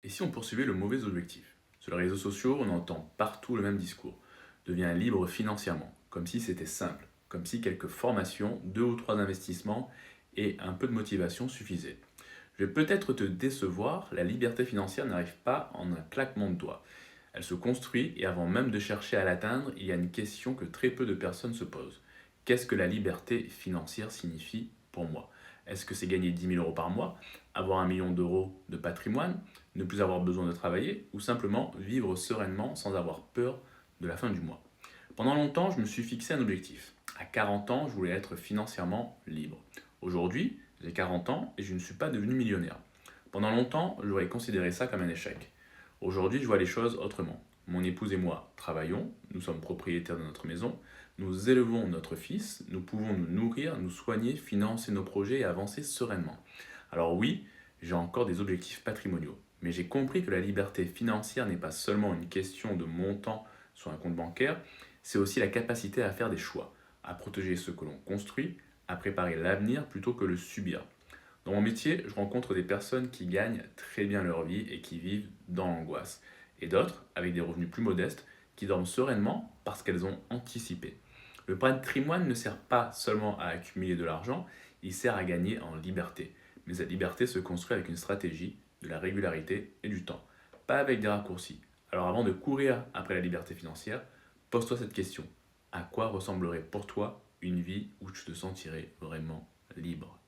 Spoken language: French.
Et si on poursuivait le mauvais objectif? Sur les réseaux sociaux, on entend partout le même discours. Deviens libre financièrement, comme si c'était simple, comme si quelques formations, deux ou trois investissements et un peu de motivation suffisaient. Je vais peut-être te décevoir, la liberté financière n'arrive pas en un claquement de doigts. Elle se construit et avant même de chercher à l'atteindre, il y a une question que très peu de personnes se posent. Qu'est-ce que la liberté financière signifie pour moi? Est-ce que c'est gagner 10 000 € par mois, avoir 1 million d'euros de patrimoine, ne plus avoir besoin de travailler ou simplement vivre sereinement sans avoir peur de la fin du mois? Pendant longtemps, je me suis fixé un objectif. À 40 ans, je voulais être financièrement libre. Aujourd'hui, j'ai 40 ans et je ne suis pas devenu millionnaire. Pendant longtemps, j'aurais considéré ça comme un échec. Aujourd'hui, je vois les choses autrement. Mon épouse et moi travaillons, nous sommes propriétaires de notre maison, nous élevons notre fils, nous pouvons nous nourrir, nous soigner, financer nos projets et avancer sereinement. Alors oui, j'ai encore des objectifs patrimoniaux, mais j'ai compris que la liberté financière n'est pas seulement une question de montant sur un compte bancaire, c'est aussi la capacité à faire des choix, à protéger ce que l'on construit, à préparer l'avenir plutôt que le subir. Dans mon métier, je rencontre des personnes qui gagnent très bien leur vie et qui vivent dans l'angoisse, et d'autres, avec des revenus plus modestes, qui dorment sereinement parce qu'elles ont anticipé. Le patrimoine ne sert pas seulement à accumuler de l'argent, il sert à gagner en liberté. Mais cette liberté se construit avec une stratégie, de la régularité et du temps, pas avec des raccourcis. Alors avant de courir après la liberté financière, pose-toi cette question. À quoi ressemblerait pour toi une vie où tu te sentirais vraiment libre?